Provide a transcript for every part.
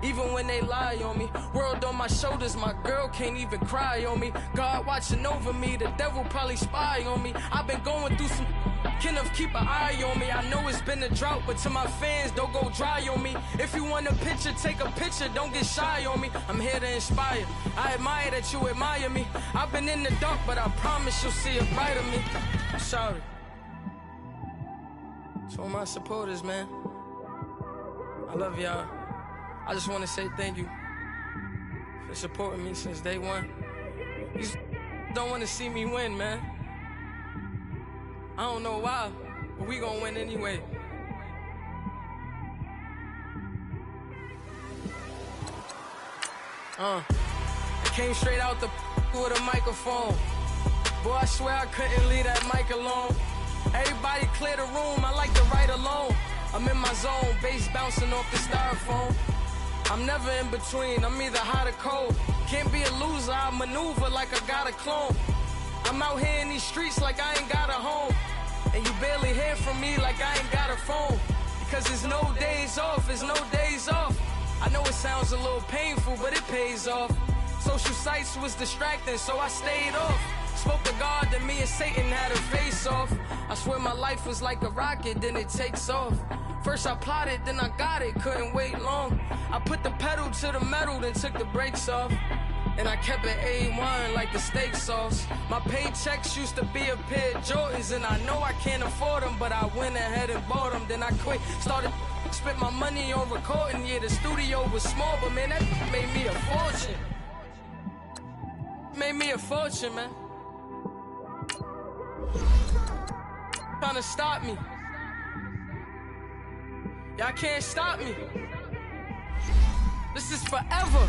even when they lie on me. World on my shoulders, my girl can't even cry on me. God watching over me, the devil probably spy on me. I've been going through some, Kenneth keep an eye on me. I know it's been a drought, but to my fans, don't go dry on me. If you want a picture, take a picture, don't get shy on me. I'm here to inspire, I admire that you admire me. I've been in the dark, but I promise you'll see a brighter me. I'm sorry to all my supporters, man. I love y'all. I just want to say thank you for supporting me since day one. You just don't want to see me win, man. I don't know why, but we gonna win anyway. I came straight out the with a microphone. Boy, I swear I couldn't leave that mic alone. Everybody clear the room, I like to write alone. I'm in my zone, bass bouncing off the styrofoam. I'm never in between, I'm either hot or cold. Can't be a loser, I maneuver like I got a clone. I'm out here in these streets like I ain't got a home. And you barely hear from me like I ain't got a phone. Because there's no days off, there's no days off. I know it sounds a little painful, but it pays off. Social sites was distracting, so I stayed off. Spoke to God, then me and Satan had a face off. I swear my life was like a rocket, then it takes off. First I plotted, then I got it, couldn't wait long. I put the pedal to the metal, then took the brakes off. And I kept it A1 like the steak sauce. My paychecks used to be a pair of Jordans, and I know I can't afford them, but I went ahead and bought them. Then I quit, started spent my money on recording. Yeah, the studio was small, but man, that made me a fortune. Made me a fortune, man. Trying to stop me. Y'all can't stop me. This is forever.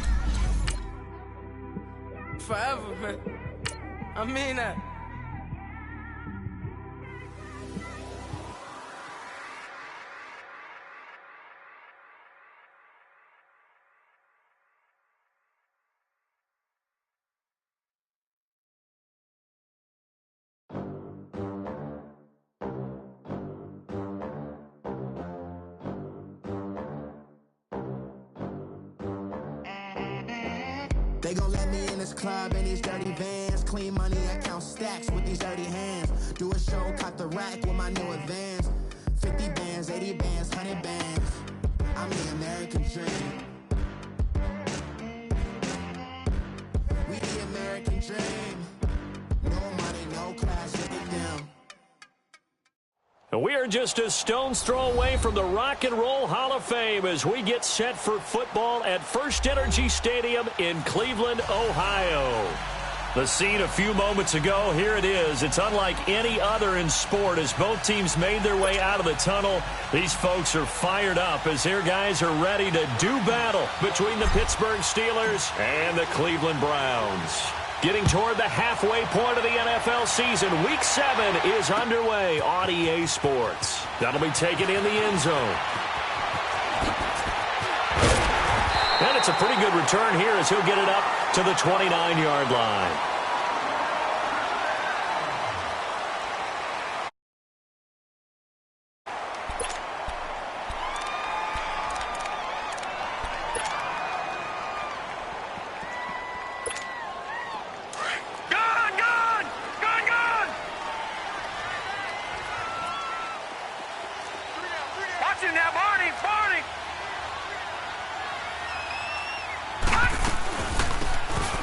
Forever, man. I mean that. They gon' let me in this club in these dirty vans. Clean money, I count stacks with these dirty hands. Do a show, cop the rack with my new advance. 50 bands, 80 bands, 100 bands. I'm the American dream. We the American dream. No money, no class, look at them. We are just a stone's throw away from the Rock and Roll Hall of Fame as we get set for football at First Energy Stadium in Cleveland, Ohio. The scene a few moments ago, here it is. It's unlike any other in sport as both teams made their way out of the tunnel. These folks are fired up as their guys are ready to do battle between the Pittsburgh Steelers and the Cleveland Browns. Getting toward the halfway point of the NFL season, Week 7 is underway on EA Sports. That'll be taken in the end zone. And it's a pretty good return here as he'll get it up to the 29-yard line.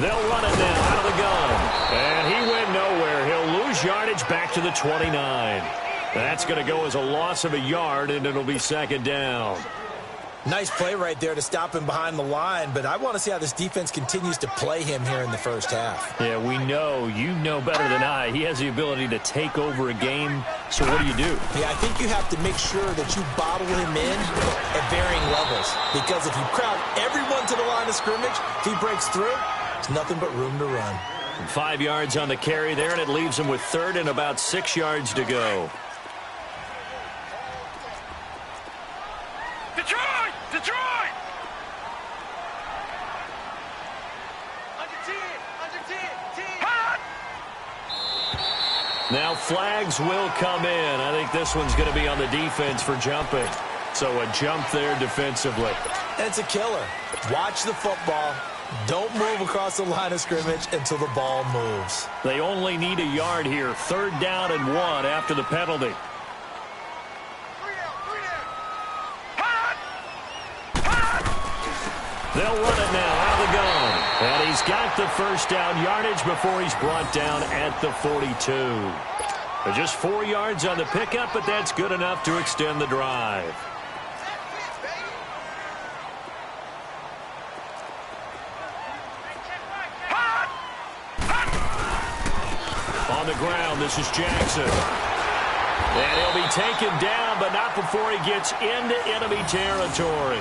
They'll run it now out of the gun. And he went nowhere. He'll lose yardage back to the 29. That's going to go as a loss of a yard, and it'll be second down. Nice play right there to stop him behind the line, but I want to see how this defense continues to play him here in the first half. Yeah, we know. You know better than I. He has the ability to take over a game, so what do you do? Yeah, I think you have to make sure that you bottle him in at varying levels, because if you crowd everyone to the line of scrimmage, if he breaks through, it's nothing but room to run. 5 yards on the carry there, and it leaves him with third and about 6 yards to go. Detroit! Detroit! Now flags will come in. I think this one's going to be on the defense for jumping. So a jump there defensively. And it's a killer. Watch the football. Don't move across the line of scrimmage until the ball moves. They only need a yard here. 3rd down and 1 after the penalty. They'll run it now out of the gun. And he's got the first down yardage before he's brought down at the 42. Just 4 yards on the pickup, but that's good enough to extend the drive. On the ground, this is Jackson. And he'll be taken down, but not before he gets into enemy territory.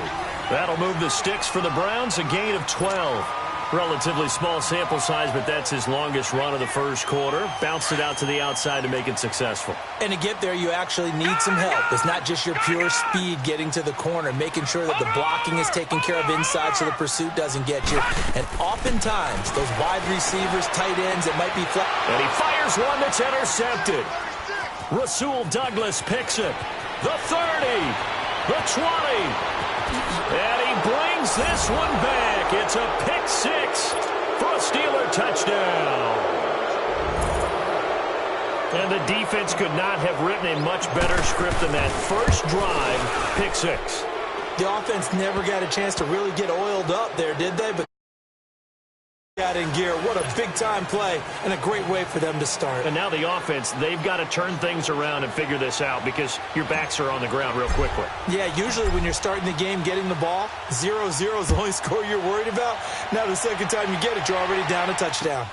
That'll move the sticks for the Browns, a gain of 12. Relatively small sample size, but that's his longest run of the first quarter. Bounced it out to the outside to make it successful. And to get there, you actually need some help. It's not just your pure speed getting to the corner, making sure that the blocking is taken care of inside so the pursuit doesn't get you. And oftentimes, those wide receivers, tight ends, it might be flat. And he fires one that's intercepted. Rasul Douglas picks it. The 30, the 20. And he brings this one back. It's a pick 6 for a Steeler touchdown. And the defense could not have written a much better script than that first drive, pick 6. The offense never got a chance to really get oiled up there, did they? But got in gear. What a big-time play and a great way for them to start. And now the offense, they've got to turn things around and figure this out because your backs are on the ground real quickly. Yeah, usually when you're starting the game, getting the ball, 0-0 is the only score you're worried about. Now the second time you get it, you're already down a touchdown.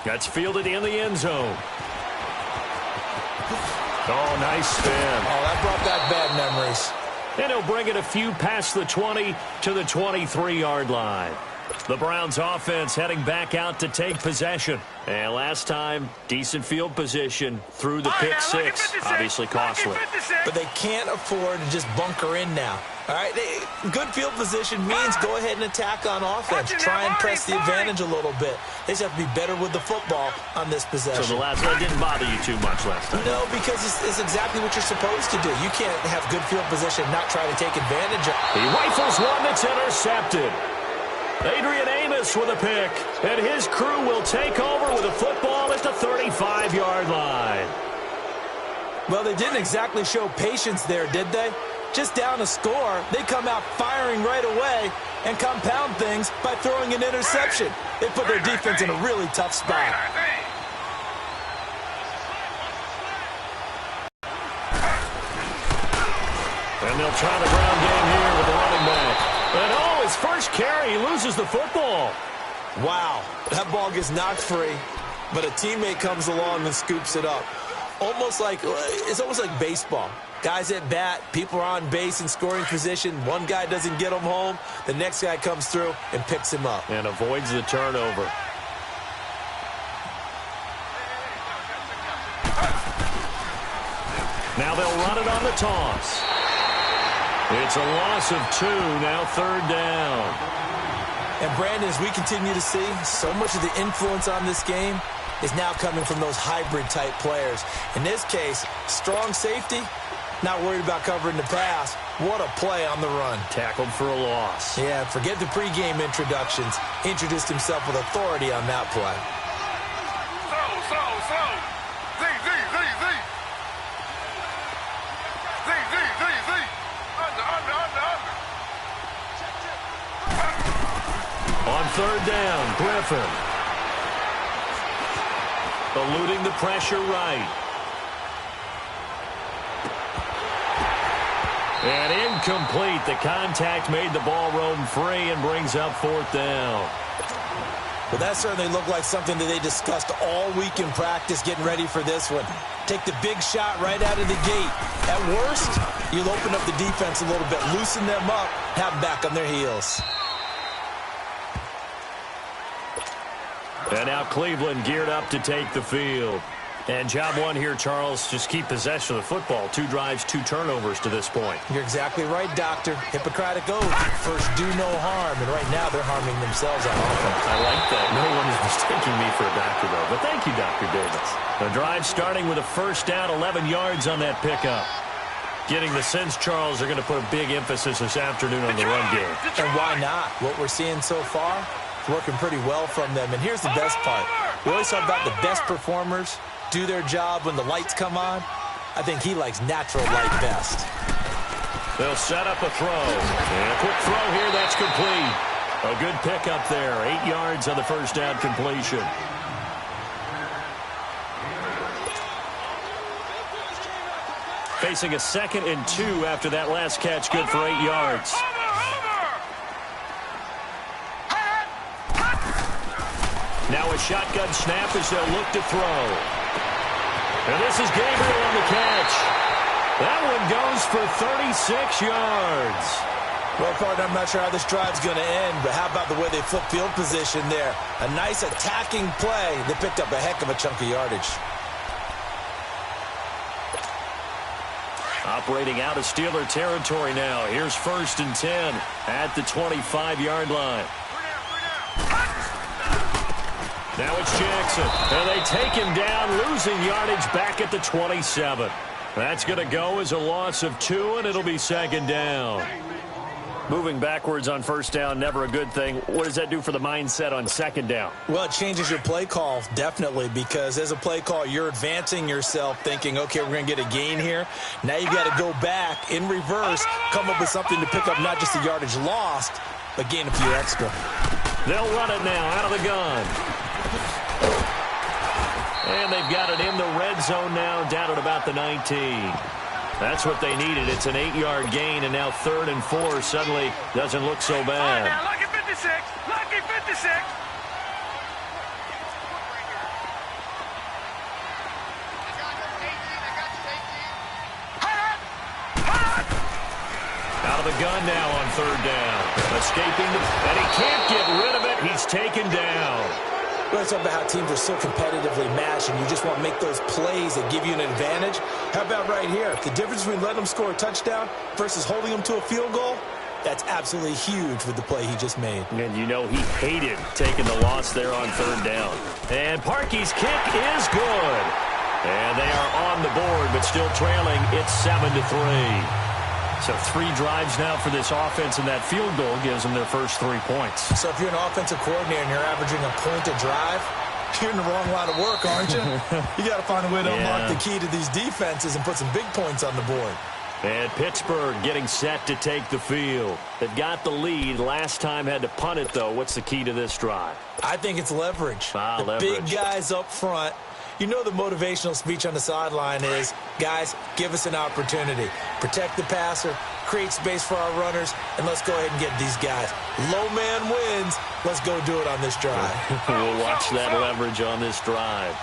That's fielded in the end zone. Oh, nice spin. Oh, that brought back bad memories. And he'll bring it a few past the 20 to the 23-yard line. The Browns offense heading back out to take possession. And last time, decent field position through the pick 6. Obviously costly. But they can't afford to just bunker in now. All right, good field position means go ahead and attack on offense. Try and press the advantage a little bit. They just have to be better with the football on this possession. So the last one didn't bother you too much last time? No, because it's exactly what you're supposed to do. You can't have good field position and not try to take advantage of it. He rifles one that's intercepted. Adrian Amos with a pick, and his crew will take over with a football at the 35-yard line. Well, they didn't exactly show patience there, did they? Just down a score, they come out firing right away and compound things by throwing an interception. They put their defense in a really tough spot. And they'll try the ground game here with the running back. And oh, his first carry, he loses the football. Wow, that ball gets knocked free, but a teammate comes along and scoops it up. It's almost like baseball. Guys at bat, people are on base in scoring position. One guy doesn't get him home. The next guy comes through and picks him up. And avoids the turnover. Now they'll run it on the toss. It's a loss of 2, now 3rd down. And Brandon, as we continue to see, so much of the influence on this game is now coming from those hybrid-type players. In this case, strong safety, not worried about covering the pass. What a play on the run. Tackled for a loss. Yeah, forget the pregame introductions. Introduced himself with authority on that play. On 3rd down, Griffin. Eluding the pressure right. And incomplete. The contact made the ball roam free and brings up 4th down. Well, that certainly looked like something that they discussed all week in practice getting ready for this one. Take the big shot right out of the gate. At worst, you'll open up the defense a little bit, loosen them up, have them back on their heels. And now Cleveland geared up to take the field. And job one here, Charles, just keep possession of the football. 2 drives, 2 turnovers to this point. You're exactly right, Doctor. Hippocratic oath. First, do no harm. And right now, they're harming themselves on offense. I like that. No one is mistaking me for a doctor, though. But thank you, Dr. Davis. The drive starting with a first down, 11 yards on that pickup. Getting the sense, Charles, they're going to put a big emphasis this afternoon on the run game. And why not? What we're seeing so far is working pretty well from them. And here's the best part. We always talk about the best performers do their job when the lights come on. I think he likes natural light best. They'll set up a throw. And a quick throw here, that's complete. A good pickup there. 8 yards on the first down completion. Facing a 2nd and 2 after that last catch, good for 8 yards. Now a shotgun snap as they'll look to throw. And this is Gabriel on the catch. That one goes for 36 yards. Well, partner, I'm not sure how this drive's going to end, but how about the way they flip field position there? A nice attacking play. They picked up a heck of a chunk of yardage. Operating out of Steeler territory now. Here's 1st and 10 at the 25-yard line. Now it's Jackson. And they take him down, losing yardage back at the 27. That's going to go as a loss of 2, and it'll be 2nd down. Moving backwards on 1st down, never a good thing. What does that do for the mindset on 2nd down? Well, it changes your play call, definitely, because as a play call, you're advancing yourself thinking, okay, we're going to get a gain here. Now you got to go back in reverse, come up with something to pick up not just the yardage lost, but gain a few extra. They'll run it now out of the gun. And they've got it in the red zone now, down at about the 19. That's what they needed. It's an 8-yard gain, and now 3rd and 4 suddenly doesn't look so bad. Now, lucky 56. Lucky 56. Out of the gun now on 3rd down. Escaping, and he can't get rid of it. He's taken down. Let's talk about how teams are so competitively matched, and you just want to make those plays that give you an advantage. How about right here? The difference between letting them score a touchdown versus holding them to a field goal, that's absolutely huge with the play he just made. And you know he hated taking the loss there on 3rd down. And Parkey's kick is good. And they are on the board, but still trailing. It's 7-3. So 3 drives now for this offense, and that field goal gives them their first 3 points. So if you're an offensive coordinator and you're averaging a point a drive, you're in the wrong line of work, aren't you? You got to find a way to unlock the key to these defenses and put some big points on the board. And Pittsburgh getting set to take the field. They've got the lead. Last time had to punt it, though. What's the key to this drive? I think it's leverage. Leverage. Big guys up front. You know the motivational speech on the sideline is, guys, give us an opportunity. Protect the passer, create space for our runners, and let's go ahead and get these guys. Low man wins. Let's go do it on this drive. We'll watch that leverage on this drive.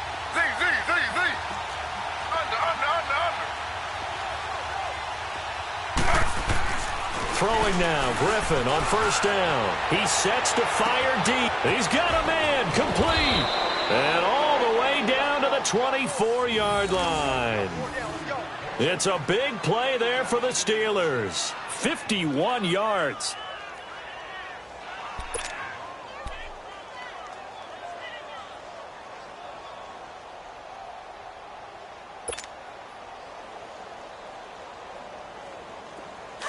Throwing now, Griffin on 1st down. He sets to fire deep. He's got a man, complete. And all the way down to the 24-yard line. It's a big play there for the Steelers. 51 yards.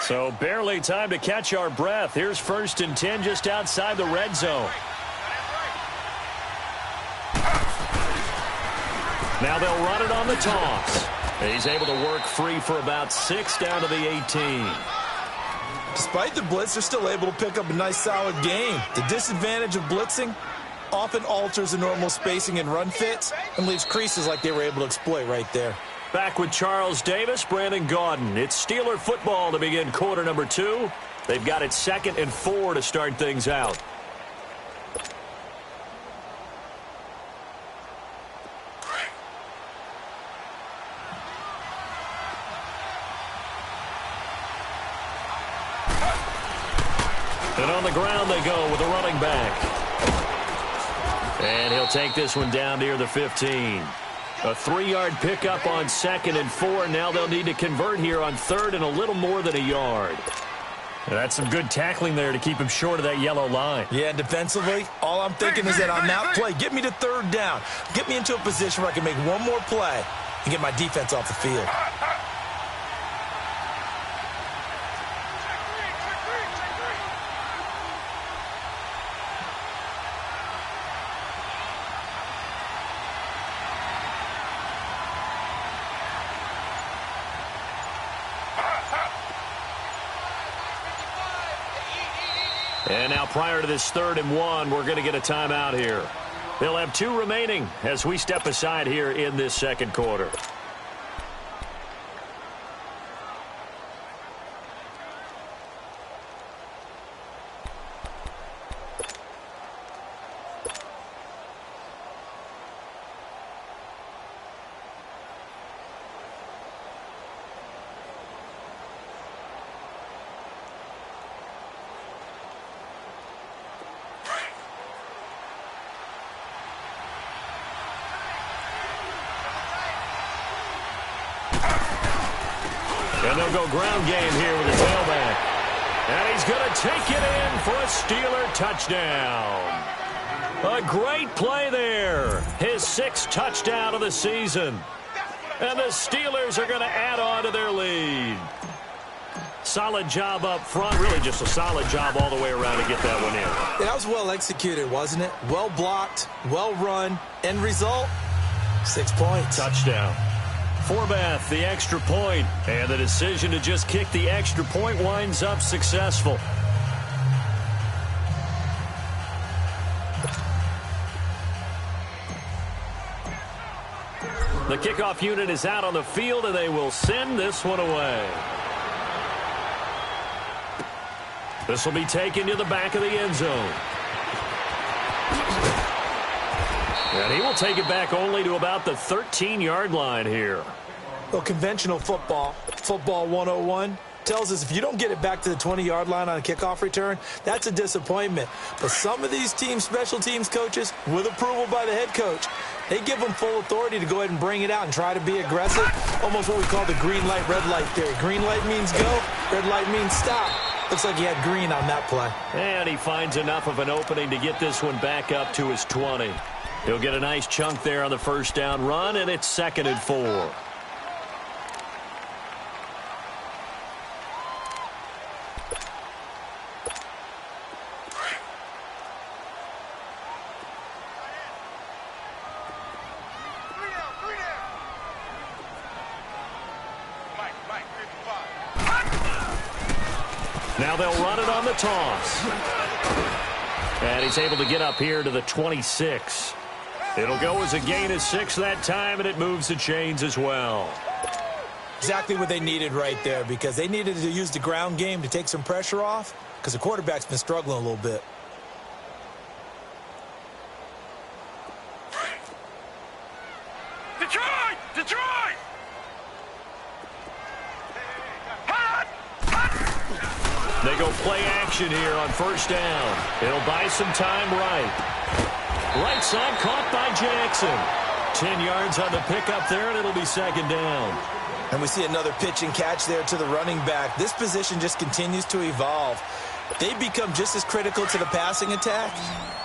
So barely time to catch our breath. Here's 1st and 10 just outside the red zone. Now they'll run it on the toss. He's able to work free for about 6 down to the 18. Despite the blitz, they're still able to pick up a nice solid gain. The disadvantage of blitzing often alters the normal spacing and run fits and leaves creases like they were able to exploit right there. Back with Charles Davis, Brandon Gaudin. It's Steeler football to begin quarter number 2. They've got it 2nd and 4 to start things out. And on the ground they go with a running back. And he'll take this one down near the 15. A 3-yard pickup on 2nd and 4. Now they'll need to convert here on 3rd and a little more than a yard. And that's some good tackling there to keep him short of that yellow line. Yeah, and defensively, all I'm thinking is that on that play, get me to 3rd down. Get me into a position where I can make one more play and get my defense off the field. And now prior to this 3rd and 1, we're going to get a timeout here. They'll have 2 remaining as we step aside here in this 2nd quarter. And they'll go ground game here with the tailback. And he's going to take it in for a Steeler touchdown. A great play there. His 6th touchdown of the season. And the Steelers are going to add on to their lead. Solid job up front. Really just a solid job all the way around to get that one in. Yeah, that was well executed, wasn't it? Well blocked, well run. End result, 6 points. Touchdown. Forbath, the extra point, and the decision to just kick the extra point winds up successful. The kickoff unit is out on the field, and they will send this one away. This will be taken to the back of the end zone. And he will take it back only to about the 13-yard line here. Well, conventional football 101, tells us if you don't get it back to the 20-yard line on a kickoff return, that's a disappointment. But some of these teams, special teams coaches, with approval by the head coach, they give them full authority to go ahead and bring it out and try to be aggressive. Almost what we call the green light, red light theory. Green light means go, red light means stop. Looks like he had green on that play. And he finds enough of an opening to get this one back up to his 20. He'll get a nice chunk there on the 1st down run, and it's 2nd and 4. Now they'll run it on the toss. And he's able to get up here to the 26. It'll go as a gain of 6 that time, and it moves the chains as well. Exactly what they needed right there, because they needed to use the ground game to take some pressure off, because the quarterback's been struggling a little bit. Detroit! Detroit! They go play action here on 1st down. It'll buy some time right. Right side caught by Jackson. 10 yards on the pickup there, and it'll be 2nd down. And we see another pitch and catch there to the running back. This position just continues to evolve. They become just as critical to the passing attack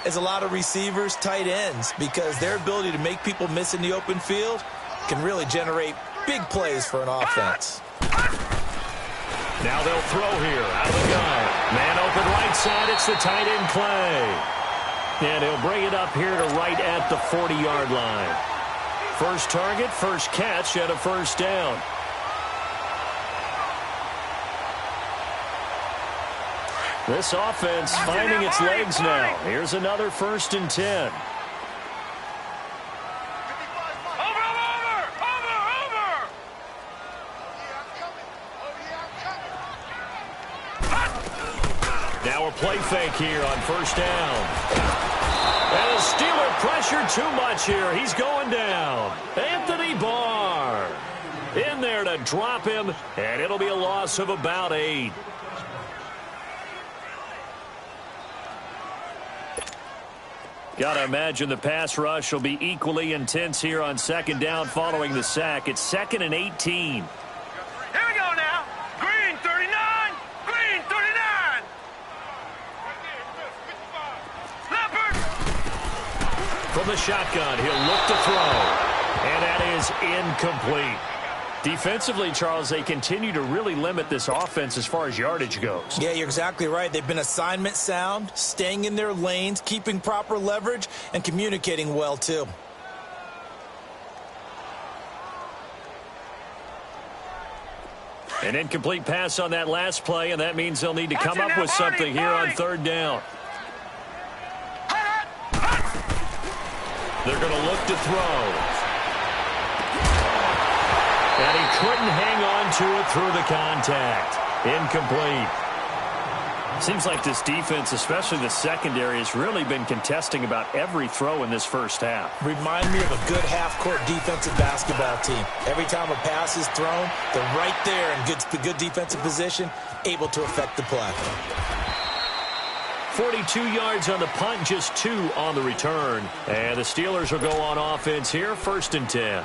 as a lot of receivers, tight ends, because their ability to make people miss in the open field can really generate big plays for an offense. Now they'll throw here out of the gun. Man open right side. It's the tight end Clay. And he'll bring it up here to right at the 40-yard line. First target, first catch at a 1st down. This offense finding its legs now. Here's another 1st and 10. Now a play fake here on 1st down. And the Steeler pressure too much here. He's going down. Anthony Barr in there to drop him, and it'll be a loss of about 8. Gotta imagine the pass rush will be equally intense here on 2nd down following the sack. It's 2nd and 18. Here we go now. Green 39. Green 39. Leopard. From the shotgun, he'll look to throw. And that is incomplete. Defensively, Charles, they continue to really limit this offense as far as yardage goes. Yeah, you're exactly right. They've been assignment sound, staying in their lanes, keeping proper leverage, and communicating well, too. An incomplete pass on that last play, and that means they'll need to come up with something here on third down. They're going to look to throw. And he couldn't hang on to it through the contact. Incomplete. Seems like this defense, especially the secondary, has really been contesting about every throw in this first half. Remind me of a good half-court defensive basketball team. Every time a pass is thrown, they're right there in good defensive position, able to affect the play. 42 yards on the punt, just 2 on the return. And the Steelers will go on offense here, 1st and 10.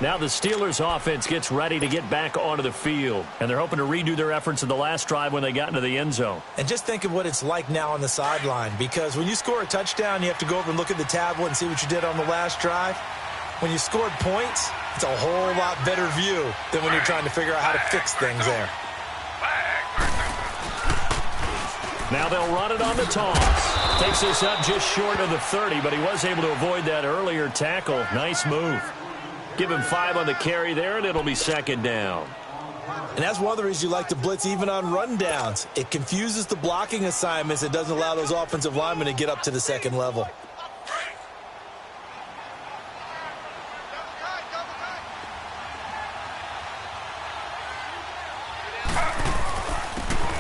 Now the Steelers offense gets ready to get back onto the field. And they're hoping to redo their efforts in the last drive when they got into the end zone. And just think of what it's like now on the sideline. Because when you score a touchdown, you have to go over and look at the tablet and see what you did on the last drive. When you scored points, it's a whole lot better view than when you're trying to figure out how to fix things there. Now they'll run it on the toss. Takes this up just short of the 30, but he was able to avoid that earlier tackle. Nice move. Give him 5 on the carry there, and it'll be 2nd down. And that's one of the reasons you like to blitz even on rundowns. It confuses the blocking assignments. It doesn't allow those offensive linemen to get up to the second level.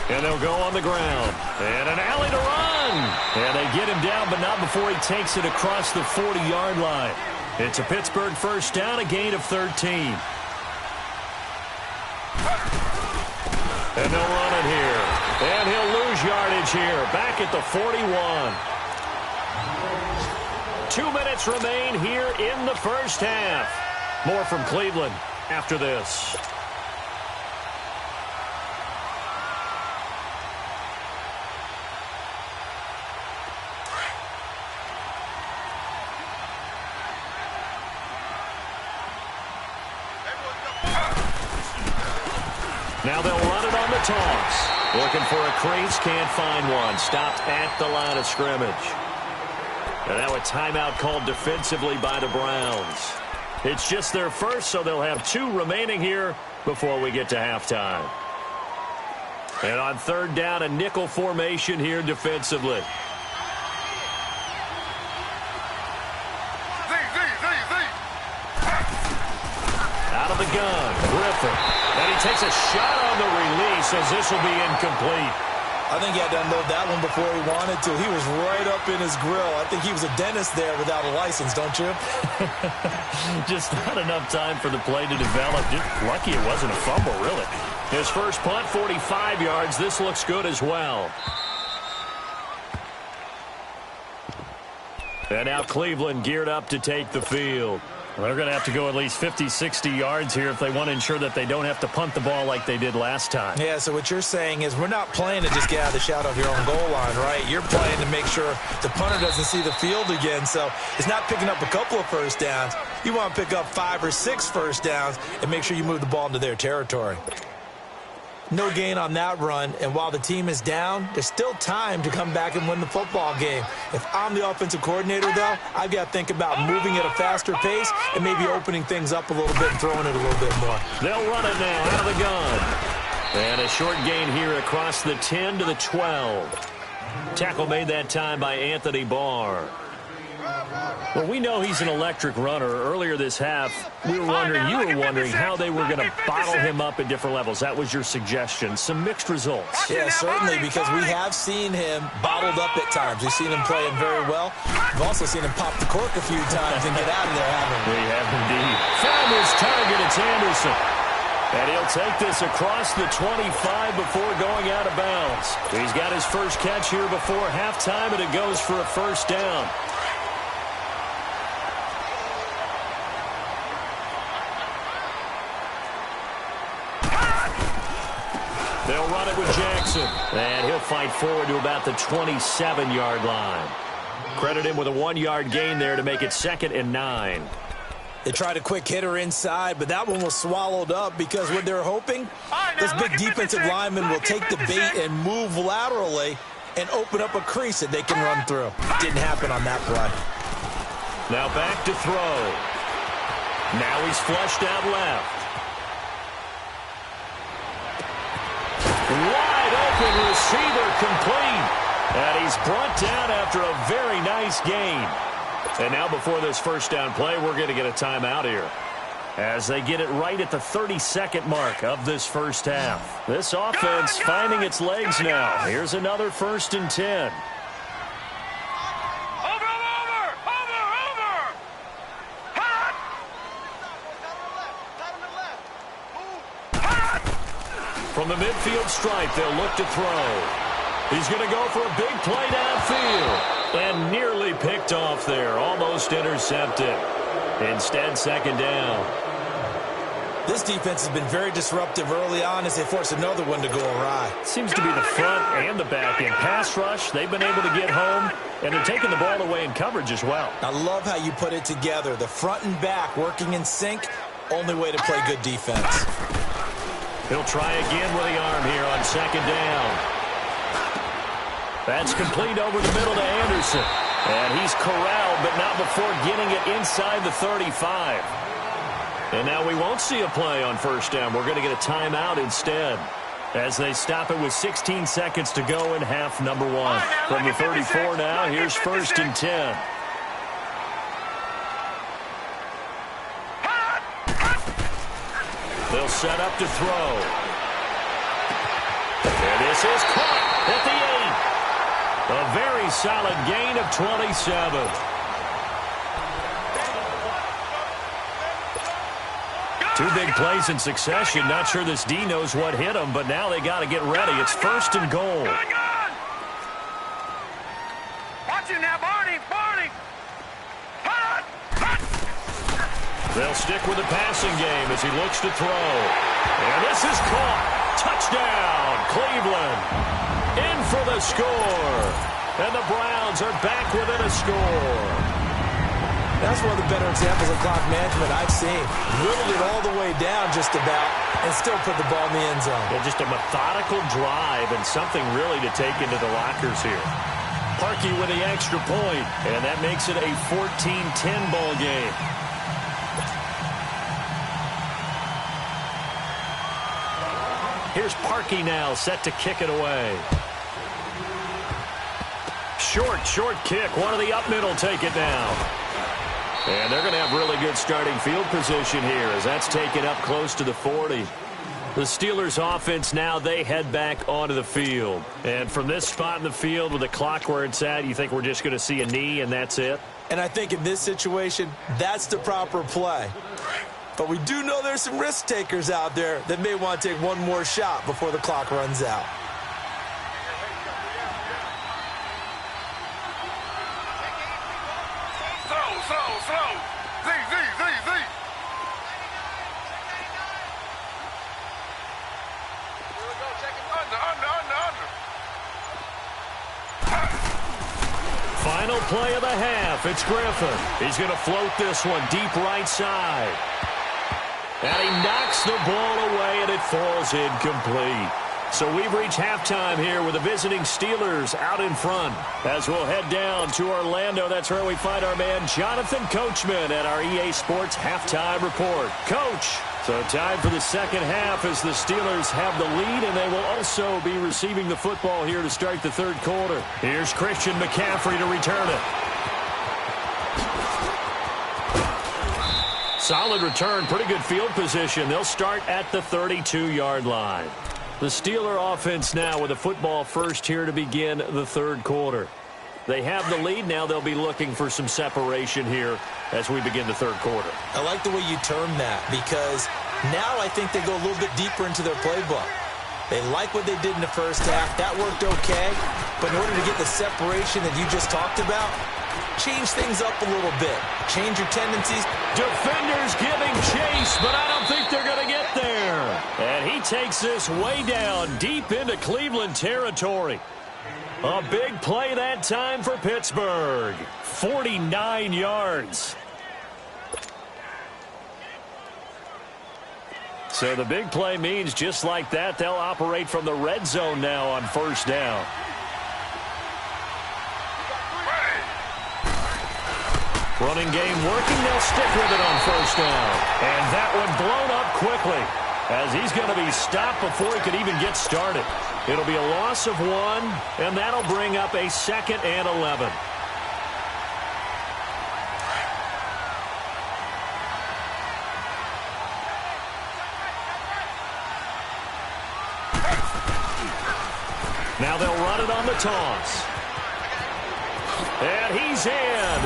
And they'll go on the ground. And an alley to run. And they get him down, but not before he takes it across the 40-yard line. It's a Pittsburgh 1st down, a gain of 13. And they'll run it here. And he'll lose yardage here, back at the 41. 2 minutes remain here in the first half. More from Cleveland after this. Now they'll run it on the toss. Looking for a crease, can't find one. Stopped at the line of scrimmage. And now a timeout called defensively by the Browns. It's just their first, so they'll have 2 remaining here before we get to halftime. And on 3rd down, a nickel formation here defensively. Out of the gun, Griffin. And he takes a shot on the release as this will be incomplete. I think he had to unload that one before he wanted to. He was right up in his grill. I think he was a dentist there without a license, don't you? Just not enough time for the play to develop. Just lucky it wasn't a fumble, really. His first punt, 45 yards. This looks good as well. And now Cleveland geared up to take the field. Well, they're going to have to go at least 50, 60 yards here if they want to ensure that they don't have to punt the ball like they did last time. Yeah, so what you're saying is we're not playing to just get out of the shadow of your own goal line, right? You're playing to make sure the punter doesn't see the field again. So it's not picking up a couple of first downs. You want to pick up 5 or 6 first downs and make sure you move the ball into their territory. No gain on that run, and while the team is down, there's still time to come back and win the football game. If I'm the offensive coordinator, though, I've got to think about moving at a faster pace and maybe opening things up a little bit and throwing it a little bit more. They'll run it now out of the gun. And a short gain here across the 10 to the 12. Tackle made that time by Anthony Barr. Well, we know he's an electric runner. Earlier this half, you were wondering how they were going to bottle him up at different levels. That was your suggestion. Some mixed results. Yeah, certainly, because we have seen him bottled up at times. We've seen him play it very well. We've also seen him pop the cork a few times and get out of there, haven't we? We have indeed. Found his target. It's Anderson. And he'll take this across the 25 before going out of bounds. He's got his first catch here before halftime, and it goes for a first down. They'll run it with Jackson. And he'll fight forward to about the 27-yard line. Credit him with a 1-yard gain there to make it 2nd and 9. They tried a quick hitter inside, but that one was swallowed up because what they're hoping, this big defensive lineman will take the bait and move laterally and open up a crease that they can run through. Didn't happen on that play. Now back to throw. Now he's flushed out left. Wide open receiver complete. And he's brought down after a very nice gain. And now before this first down play, we're going to get a timeout here, as they get it right at the 32nd mark of this first half. This offense finding its legs now. Here's another 1st and 10. From the midfield stripe, they'll look to throw. He's going to go for a big play downfield. And nearly picked off there. Almost intercepted. Instead, 2nd down. This defense has been very disruptive early on as they force another one to go awry. Seems to be the front and the back end. Pass rush, they've been able to get home, and they're taking the ball away in coverage as well. I love how you put it together. The front and back working in sync. Only way to play good defense. He'll try again with the arm here on 2nd down. That's complete over the middle to Anderson. And he's corralled, but not before getting it inside the 35. And now we won't see a play on 1st down. We're going to get a timeout instead, as they stop it with 16 seconds to go in half number 1. From the 34 now, here's 1st and 10. They'll set up to throw. And this is caught at the 8. A very solid gain of 27. Two big plays in succession. Not sure this D knows what hit him, but now they got to get ready. It's 1st and goal. Watch it now, Barney. They'll stick with the passing game as he looks to throw. And this is caught. Touchdown, Cleveland. In for the score. And the Browns are back within a score. That's one of the better examples of clock management I've seen. Whittled it all the way down just about and still put the ball in the end zone. Yeah, just a methodical drive and something really to take into the lockers here. Parkey with the extra point, and that makes it a 14-10 ball game. Here's Parkey now, set to kick it away. Short kick. One of the up middle take it now. And they're going to have really good starting field position here, as that's taken up close to the 40. The Steelers offense now, they head back onto the field. And from this spot in the field with the clock where it's at, you think we're just going to see a knee and that's it? And I think in this situation, that's the proper play. But we do know there's some risk takers out there that may want to take one more shot before the clock runs out. Slow. Z. Here we go, check it. Under. Final play of the half. It's Griffin. He's going to float this one deep right side. And he knocks the ball away, and it falls incomplete. So we've reached halftime here with the visiting Steelers out in front. As we'll head down to Orlando, that's where we find our man Jonathan Coachman at our EA Sports Halftime Report. Coach, so time for the second half as the Steelers have the lead, and they will also be receiving the football here to start the third quarter. Here's Christian McCaffrey to return it. Solid return, pretty good field position. They'll start at the 32-yard line. The Steeler offense now with the football first here to begin the third quarter. They have the lead. Now they'll be looking for some separation here as we begin the third quarter. I like the way you term that, because now I think they go a little bit deeper into their playbook. They like what they did in the first half. That worked okay. But in order to get the separation that you just talked about, change things up a little bit. Change your tendencies. Defenders giving chase, but I don't think they're going to get there. And he takes this way down deep into Cleveland territory. A big play that time for Pittsburgh. 49 yards. So the big play means just like that, they'll operate from the red zone now on first down. Running game working, they'll stick with it on first down. And that one blown up quickly as he's going to be stopped before he could even get started. It'll be a loss of 1, and that'll bring up a 2nd and 11. Now they'll run it on the toss. And he's in.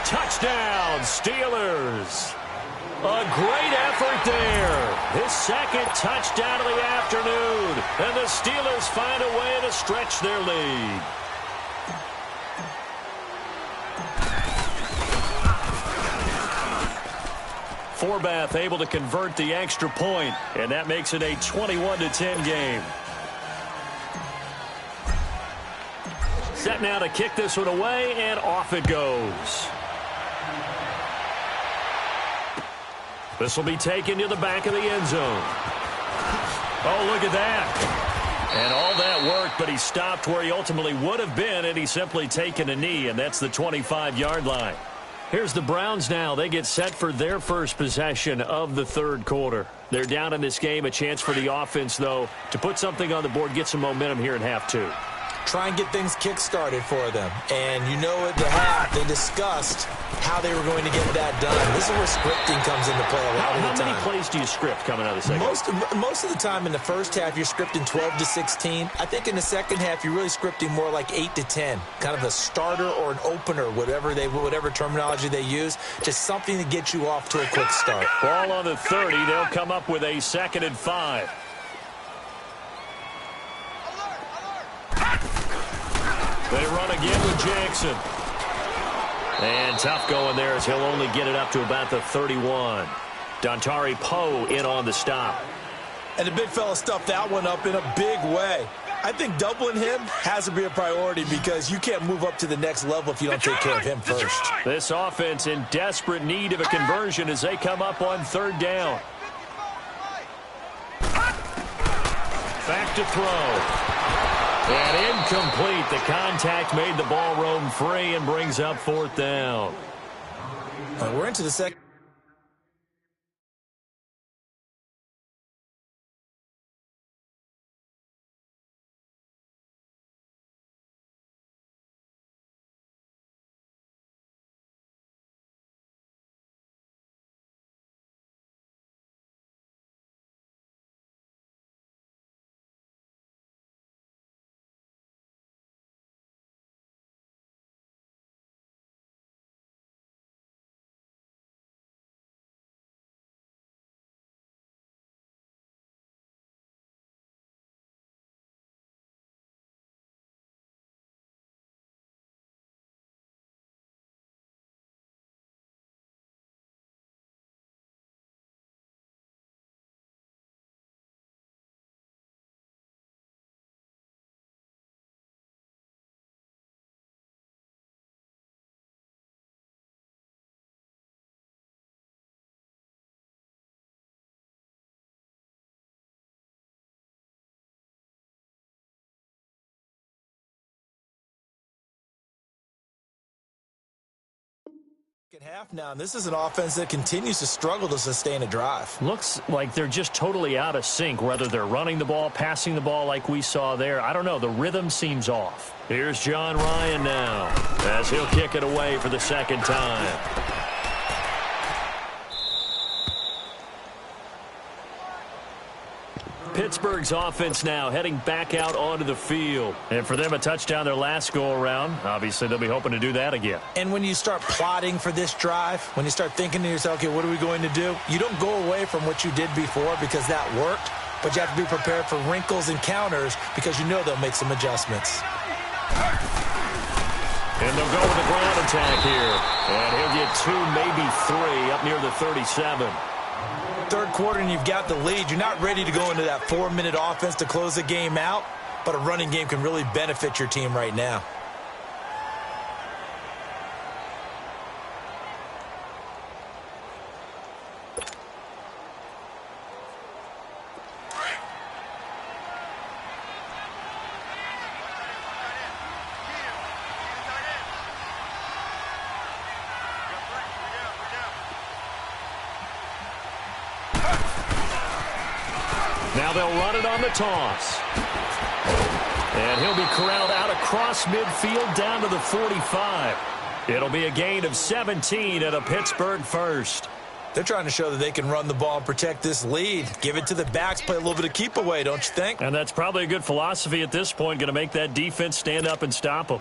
Touchdown, Steelers. A great effort there. His 2nd touchdown of the afternoon. And the Steelers find a way to stretch their lead. Forbath able to convert the extra point, and that makes it a 21-10 game. Set now to kick this one away, and off it goes. This will be taken to the back of the end zone. Oh, look at that. And all that work, but he stopped where he ultimately would have been, and he's simply taken a knee, and that's the 25-yard line. Here's the Browns now. They get set for their first possession of the 3rd quarter. They're down in this game. A chance for the offense, though, to put something on the board, get some momentum here in half 2. Try and get things kick-started for them. And you know at the half, they discussed how they were going to get that done. This is where scripting comes into play a lot of the time. How many plays do you script coming out of the second? Most of the time in the first half, you're scripting 12 to 16. I think in the second half, you're really scripting more like 8 to 10. Kind of a starter or an opener, whatever terminology they use. Just something to get you off to a quick start. Ball on the 30. They'll come up with a 2nd and 5. They run again with Jackson. And tough going there as he'll only get it up to about the 31. Dontari Poe in on the stop. And the big fella stuffed that one up in a big way. I think doubling him has to be a priority because you can't move up to the next level if you don't take care of him first. This offense in desperate need of a conversion as they come up on 3rd down. Back to throw. And incomplete. The contact made the ball roam free and brings up 4th down. We're into the second. Half now, and this is an offense that continues to struggle to sustain a drive. Looks like they're just totally out of sync, whether they're running the ball, passing the ball like we saw there. I don't know. The rhythm seems off. Here's John Ryan now as he'll kick it away for the 2nd time. Pittsburgh's offense now heading back out onto the field. And for them, a touchdown their last go-around. Obviously, they'll be hoping to do that again. And when you start plotting for this drive, when you start thinking to yourself, okay, what are we going to do? You don't go away from what you did before because that worked, but you have to be prepared for wrinkles and counters because you know they'll make some adjustments. And they'll go with the ground attack here. And he'll get 2, maybe 3 up near the 37. 3rd quarter and you've got the lead. You're not ready to go into that 4-minute offense to close the game out, but a running game can really benefit your team right now. Now they'll run it on the toss. And he'll be corralled out across midfield down to the 45. It'll be a gain of 17 and a Pittsburgh first. They're trying to show that they can run the ball and protect this lead. Give it to the backs, play a little bit of keep away, don't you think? And that's probably a good philosophy at this point, going to make that defense stand up and stop them.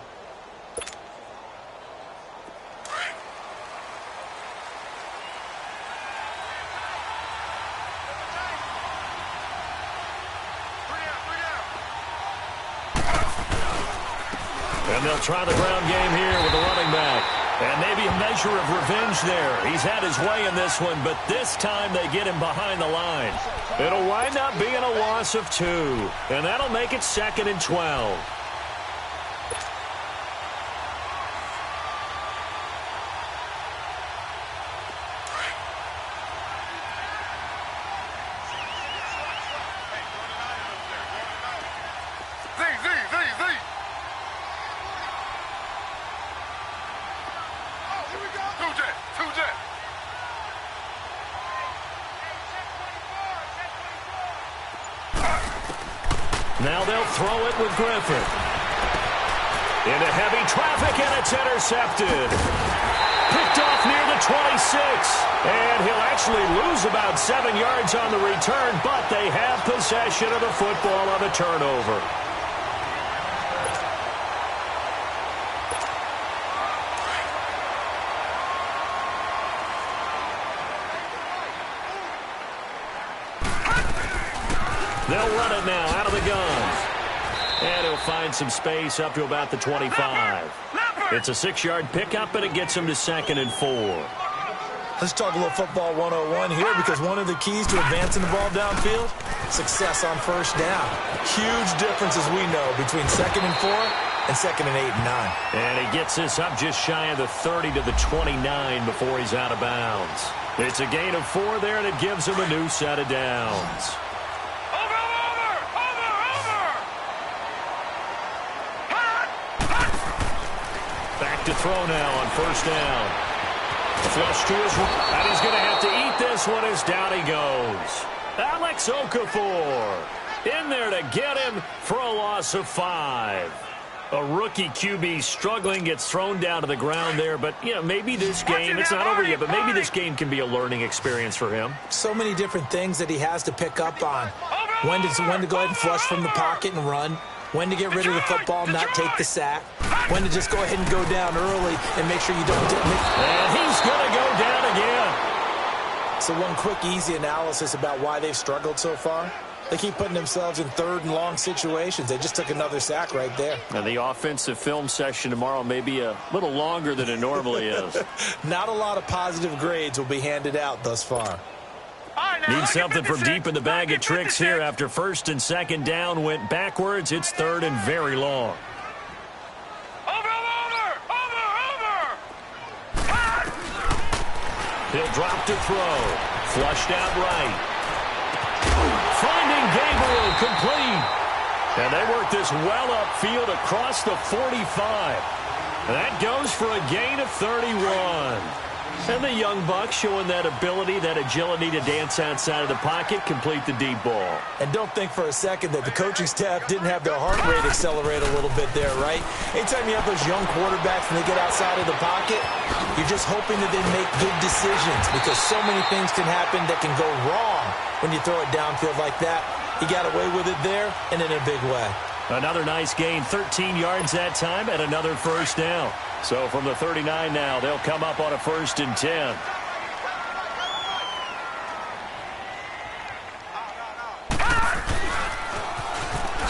And they'll try the ground game here with the running back. And maybe a measure of revenge there. He's had his way in this one, but this time they get him behind the line. It'll wind up being a loss of 2. And that'll make it 2nd and 12. Now they'll throw it with Griffin. Into heavy traffic, and it's intercepted. Picked off near the 26. And he'll actually lose about 7 yards on the return, but they have possession of the football on the turnover. They'll run it now out of the gun. And he'll find some space up to about the 25. It's a 6-yard pickup, and it gets him to 2nd and 4. Let's talk a little football 101 here, because one of the keys to advancing the ball downfield, success on first down. Huge difference, as we know, between 2nd and 4 and 2nd and 8 and 9. And he gets this up just shy of the 30 to the 29 before he's out of bounds. It's a gain of 4 there, and it gives him a new set of downs. To throw now on first down. Flush to his right, and he's going to have to eat this one as down he goes. Alex Okafor in there to get him for a loss of 5. A rookie QB struggling, gets thrown down to the ground there, but you know, maybe this game, it's not over yet, but maybe this game can be a learning experience for him. So many different things that he has to pick up on. When to go ahead and flush from the pocket and run. When to get rid of the football, not take the sack. When to just go ahead and go down early and make sure you don't... And he's going to go down again. So one quick, easy analysis about why they've struggled so far. They keep putting themselves in 3rd and long situations. They just took another sack right there. And the offensive film session tomorrow may be a little longer than it normally is. Not a lot of positive grades will be handed out thus far. Need something from deep in the bag of tricks here after 1st and 2nd down went backwards. It's 3rd and very long. He'll drop to throw. Flushed out right. Finding Gabriel complete. And they work this well upfield across the 45. And that goes for a gain of 31. And the young buck showing that ability, that agility to dance outside of the pocket, complete the deep ball. And don't think for a second that the coaching staff didn't have their heart rate accelerate a little bit there, right? Anytime you have those young quarterbacks and they get outside of the pocket, you're just hoping that they make good decisions, because so many things can happen that can go wrong when you throw it downfield like that. He got away with it there and in a big way. Another nice gain, 13 yards that time, and another first down. So from the 39 now, they'll come up on a 1st and 10.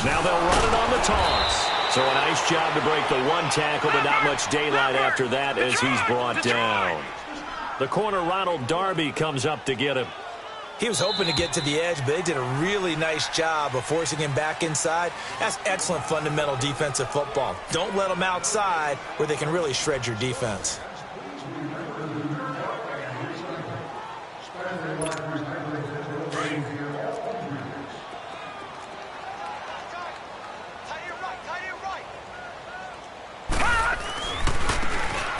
Now they'll run it on the toss. So a nice job to break the one tackle, but not much daylight after that as he's brought down. The corner, Ronald Darby, comes up to get him. He was hoping to get to the edge, but they did a really nice job of forcing him back inside. That's excellent fundamental defensive football. Don't let them outside where they can really shred your defense.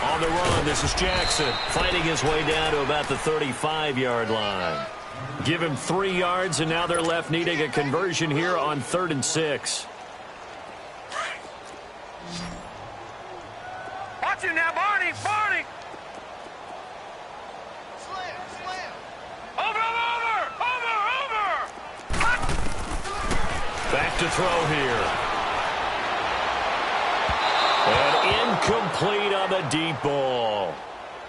On the run, this is Jackson fighting his way down to about the 35-yard line. Give him 3 yards, and now they're left needing a conversion here on 3rd and 6. Watch it now, Barney. Barney. Over. Back to throw here. And incomplete on the deep ball.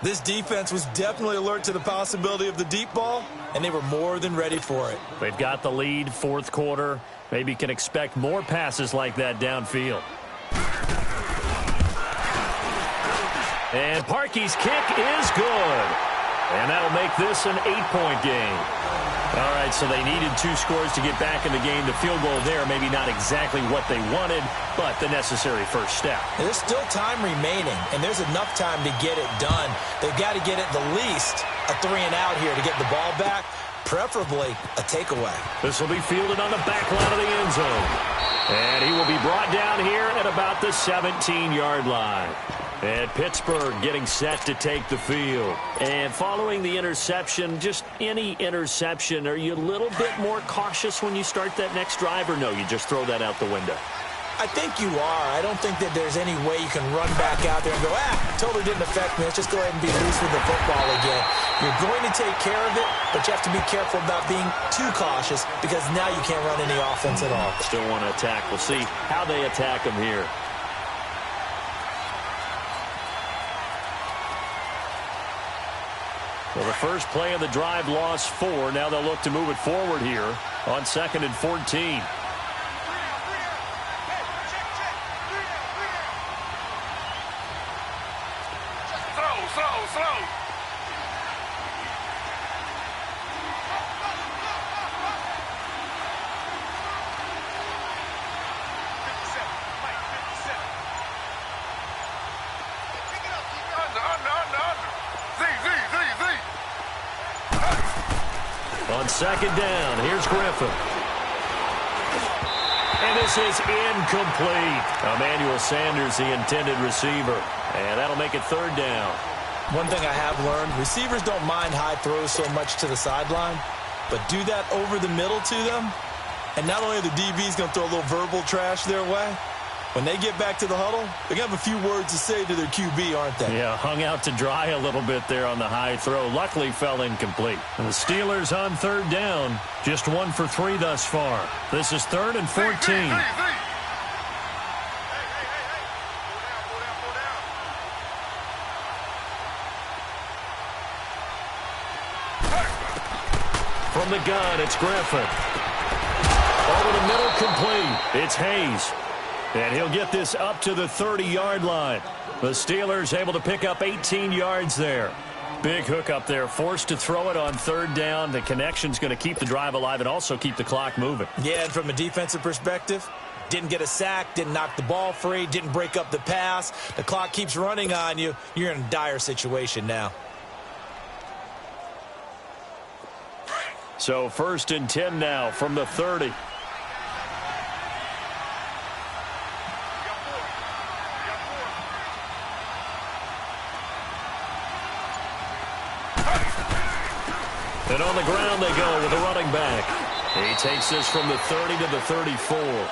This defense was definitely alert to the possibility of the deep ball, and they were more than ready for it. They've got the lead, 4th quarter. Maybe can expect more passes like that downfield. And Parkey's kick is good. And that'll make this an 8-point game. All right, so they needed 2 scores to get back in the game. The field goal there, maybe not exactly what they wanted, but the necessary first step. There's still time remaining, and there's enough time to get it done. They've got to get at the least a 3-and-out here to get the ball back, preferably a takeaway. This will be fielded on the back line of the end zone. And he will be brought down here at about the 17-yard line. And Pittsburgh getting set to take the field. And following the interception, just any interception, are you a little bit more cautious when you start that next drive, or no, you just throw that out the window? I think you are. I don't think that there's any way you can run back out there and go, totally didn't affect me. Let's just go ahead and be loose with the football again. You're going to take care of it, but you have to be careful about being too cautious because now you can't run any offense at all. Still want to attack. We'll see how they attack him here. Well, the first play of the drive lost 4. Now they'll look to move it forward here on 2nd and 14. Slow. On 2nd down, here's Griffin. And this is incomplete. Emmanuel Sanders, the intended receiver. And that'll make it 3rd down. One thing I have learned, receivers don't mind high throws so much to the sideline, but do that over the middle to them, and not only are the DBs going to throw a little verbal trash their way, when they get back to the huddle, they're going to have a few words to say to their QB, aren't they? Yeah, hung out to dry a little bit there on the high throw. Luckily fell incomplete. And the Steelers on 3rd down, just 1 for 3 thus far. This is 3rd and 14. From the gun, it's Griffin. Over the middle, complete. It's Hayes. And he'll get this up to the 30-yard line. The Steelers able to pick up 18 yards there. Big hook up there, forced to throw it on 3rd down. The connection's going to keep the drive alive and also keep the clock moving. Yeah, and from a defensive perspective, didn't get a sack, didn't knock the ball free, didn't break up the pass. The clock keeps running on you. You're in a dire situation now. So 1st and 10 now from the 30. And on the ground they go with the running back. He takes this from the 30 to the 34.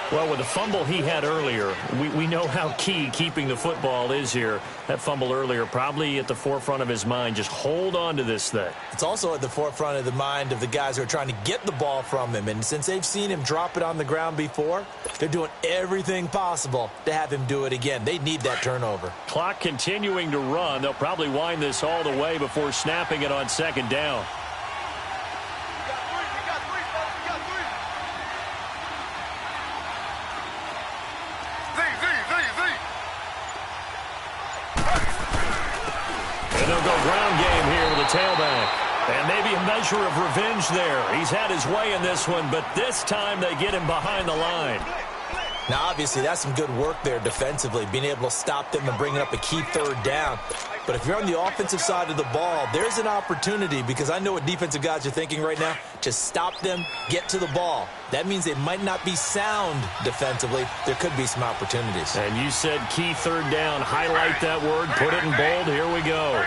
Well, with the fumble he had earlier, we know how key keeping the football is here. That fumble earlier probably at the forefront of his mind. Just hold on to this thing. It's also at the forefront of the mind of the guys who are trying to get the ball from him. And since they've seen him drop it on the ground before, they're doing everything possible to have him do it again. They need that turnover. Clock continuing to run. They'll probably wind this all the way before snapping it on 2nd down. They'll go ground game here with a tailback. And maybe a measure of revenge there. He's had his way in this one, but this time they get him behind the line. Now, obviously, that's some good work there defensively, being able to stop them and bringing up a key 3rd down. But if you're on the offensive side of the ball, there's an opportunity, because I know what defensive guys are thinking right now. Just stop them, get to the ball. That means they might not be sound defensively. There could be some opportunities. And you said key 3rd down. Highlight that word. Put it in bold. Here we go.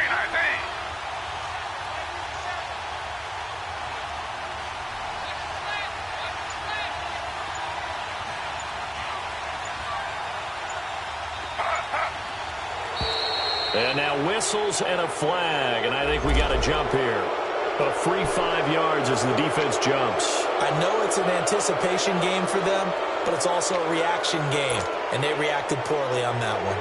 And now whistles and a flag, and I think we got a jump here. A free 5 yards as the defense jumps. I know it's an anticipation game for them, but it's also a reaction game, and they reacted poorly on that one.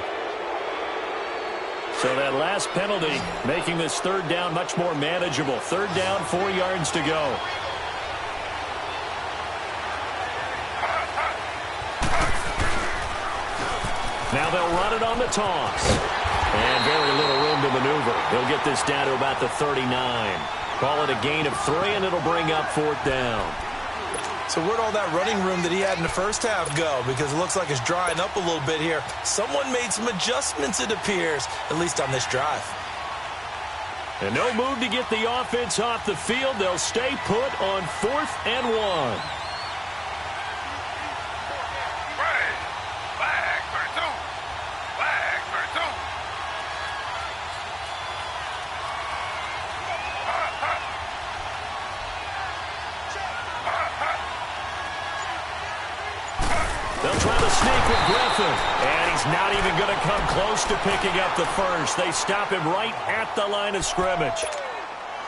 So that last penalty making this third down much more manageable. Third down, 4 yards to go. Now they'll run it on the toss. And very little room to maneuver. He'll get this down to about the 39. Call it a gain of 3, and it'll bring up 4th down. So where'd all that running room that he had in the first half go? Because it looks like it's drying up a little bit here. Someone made some adjustments, it appears, at least on this drive. And no move to get the offense off the field. They'll stay put on 4th and 1. Sneak with Griffin, and he's not even going to come close to picking up the first. They stop him right at the line of scrimmage.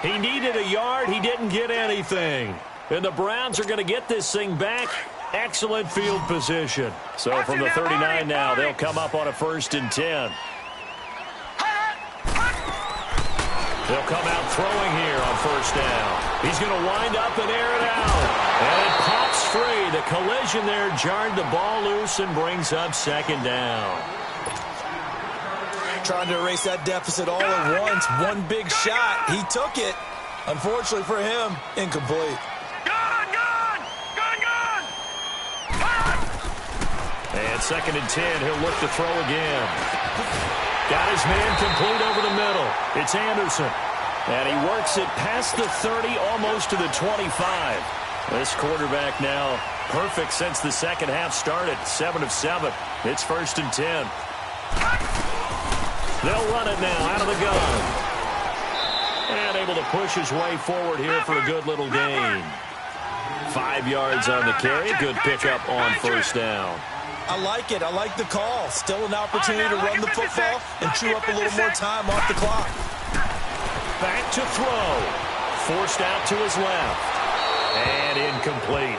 He needed a yard. He didn't get anything. And the Browns are going to get this thing back. Excellent field position. So from the 39 now, they'll come up on a 1st and 10. They'll come out throwing here on 1st down. He's going to wind up and air it out. And it pops free. The collision there jarred the ball loose and brings up 2nd down. Trying to erase that deficit all at once. One big shot. He took it. Unfortunately for him, incomplete. And 2nd and 10. He'll look to throw again. Got his man complete over the middle. It's Anderson. And he works it past the 30, almost to the 25. This quarterback now perfect since the second half started. 7 of 7. It's 1st and 10. They'll run it now out of the gun. And able to push his way forward here for a good little gain. 5 yards on the carry. Good pickup on 1st down. I like it. I like the call. Still an opportunity to run the football and chew up a little more time off the clock. Back to throw. Forced out to his left. And incomplete.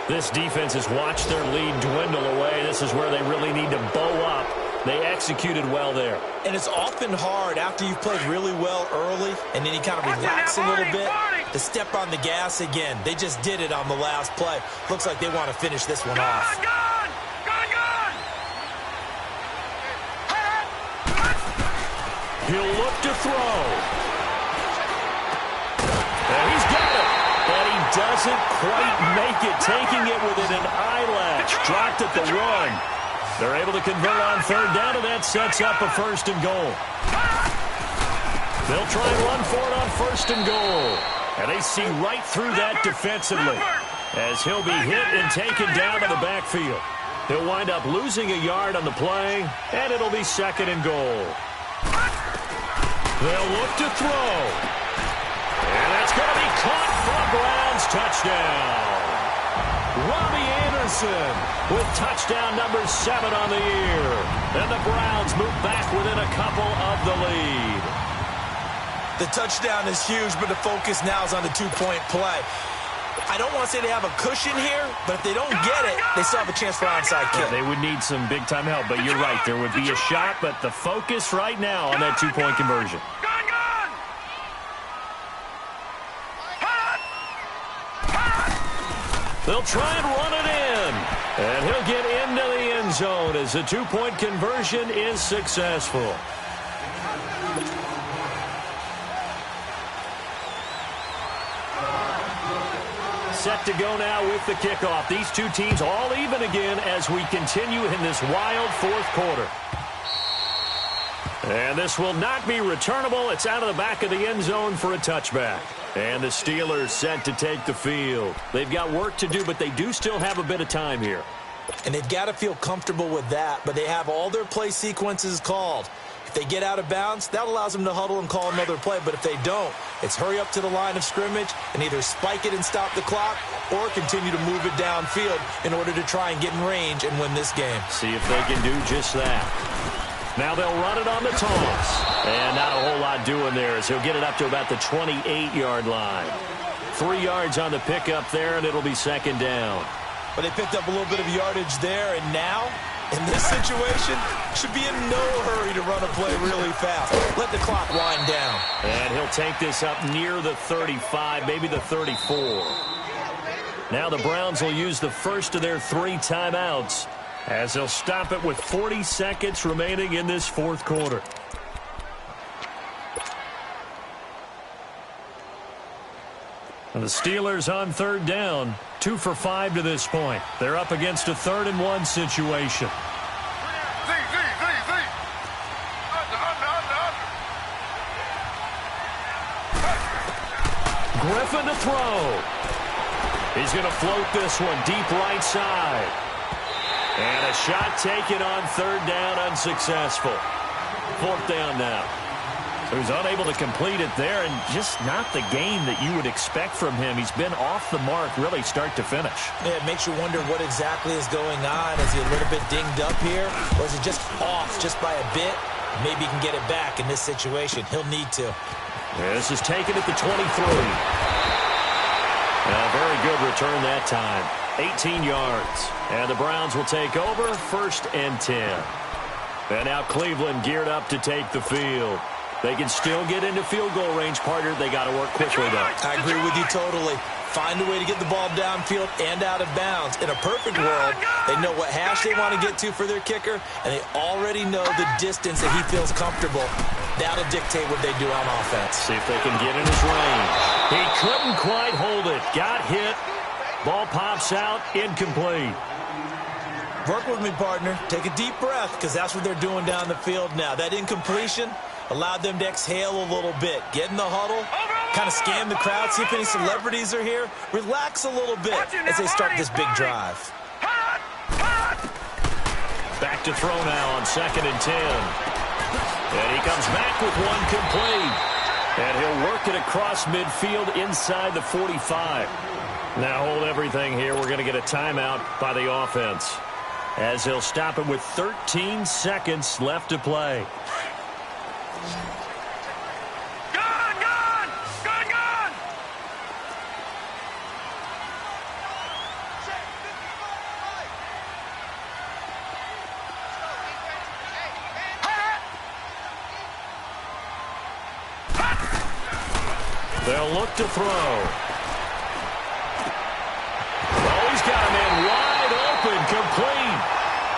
This defense has watched their lead dwindle away. This is where they really need to bow up. They executed well there. And it's often hard after you've played really well early and then you kind of relax a little bit to step on the gas again. They just did it on the last play. Looks like they want to finish this one off. He'll look to throw. And he's got it. And he doesn't quite make it, taking it within an eyelash. Dropped at the 1. They're able to convert on 3rd down, and that sets up a 1st and goal. They'll try and run for it on 1st and goal. And they see right through that defensively as he'll be hit and taken down to the backfield. He'll wind up losing a yard on the play, and it'll be 2nd and goal. They'll look to throw. And that's going to be caught for a Browns touchdown. Robbie Anderson with touchdown number 7 on the year. And the Browns move back within a couple of the lead. The touchdown is huge, but the focus now is on the 2-point play. I don't want to say they have a cushion here, but if they don't get it, they still have a chance for onside kick. They would need some big-time help, but you're right. There would be a shot, but the focus right now on that 2-point conversion. They'll try and run it in. And he'll get into the end zone as the 2-point conversion is successful. Set to go now with the kickoff. These two teams all even again as we continue in this wild 4th quarter. And this will not be returnable. It's out of the back of the end zone for a touchback. And the Steelers set to take the field. They've got work to do, but they do still have a bit of time here. And they've got to feel comfortable with that, but they have all their play sequences called. If they get out of bounds, that allows them to huddle and call another play. But if they don't, it's hurry up to the line of scrimmage and either spike it and stop the clock or continue to move it downfield in order to try and get in range and win this game. See if they can do just that. Now they'll run it on the toss. And not a whole lot doing there as he'll get it up to about the 28-yard line. 3 yards on the pickup there, and it'll be second down. But they picked up a little bit of yardage there, and now, in this situation, should be in no hurry to run a play really fast. Let the clock wind down. And he'll take this up near the 35, maybe the 34. Now the Browns will use the first of their 3 timeouts as they'll stop it with 40 seconds remaining in this fourth quarter. And the Steelers on third down, 2 for 5 to this point. They're up against a 3rd and 1 situation. Griffin to throw. He's going to float this one deep right side. And a shot taken on third down, unsuccessful. 4th down now. So he's unable to complete it there, and just not the game that you would expect from him. He's been off the mark really start to finish. Yeah, it makes you wonder what exactly is going on. Is he a little bit dinged up here, or is he just off just by a bit? Maybe he can get it back in this situation. He'll need to. Yeah, this is taken at the 23. A very good return that time. 18 yards. And the Browns will take over, 1st and 10. And now Cleveland geared up to take the field. They can still get into field goal range, partner. They got to work quickly, though. I agree with you totally. Find a way to get the ball downfield and out of bounds. In a perfect world, they know what hash they want to get to for their kicker, and they already know the distance that he feels comfortable. That'll dictate what they do on offense. See if they can get in his range. He couldn't quite hold it. Got hit. Ball pops out. Incomplete. Work with me, partner. Take a deep breath, because that's what they're doing down the field now. That incompletion allowed them to exhale a little bit. Get in the huddle, kind of scan the crowd, see if any celebrities are here. Relax a little bit as they start this big drive. Back to throw now on 2nd and 10. And he comes back with one complete. And he'll work it across midfield inside the 45. Now hold everything here. We're going to get a timeout by the offense, as they'll stop it with 13 seconds left to play. They'll look to throw. Oh, he's got him in wide open, complete.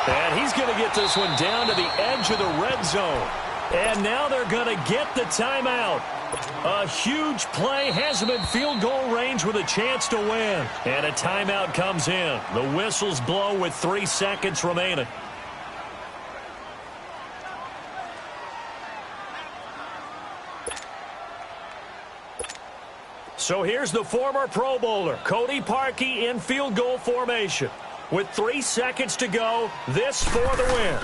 And he's going to get this one down to the edge of the red zone. And now they're going to get the timeout. A huge play, has him in field goal range with a chance to win. And a timeout comes in. The whistles blow with 3 seconds remaining. So here's the former Pro Bowler, Cody Parkey, in field goal formation. With 3 seconds to go, this for the win.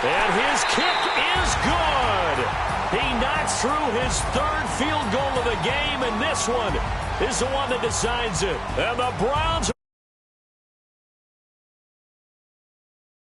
And his kick is good. He knocks through his 3rd field goal of the game, and this one is the one that decides it. And the Browns